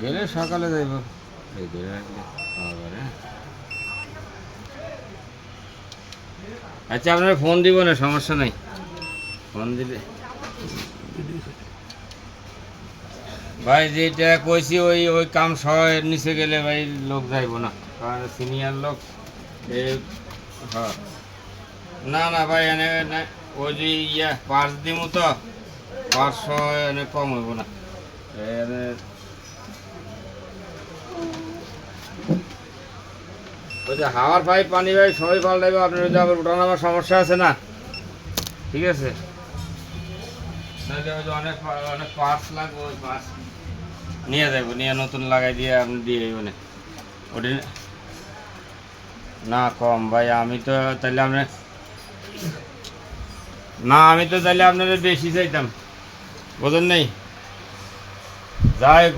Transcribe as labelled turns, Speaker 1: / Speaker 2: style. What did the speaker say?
Speaker 1: গেলে সকালে যাইব এই ধরে রাখলে হবে না। আচ্ছা আপনার ফোন দিব না, সমস্যা নাই, ফোন দিলে ভাই যেটা কইছি ওই ওই কাম সহের নিচে গেলে ভাই লোক যাইব না, কারণ সিনিয়র লোক এ হ্যাঁ না না ভাই এনে ওই যে ইয়া পাঁচ দিব তো 500 এনে কম হইব না এনে। ওই যে হাওয়ার পাইপ পানি ভাই সবাই পাল্টাইব, আপনার যদি আবার উঠানামার সমস্যা আছে না, ঠিক আছে, নাহলে ওই যে অনেক অনেক পার্টস লাগবে, ওই পার্টস নিয়ে যাবো, নিয়ে নতুন লাগাই দিয়ে আপনি দিয়ে মানে ওটি না কম ভাই। আমি তো তাহলে আপনার না, আমি তো তাহলে আপনাদের বেশি চাইতাম, বোঝেন নেই, যাই হোক।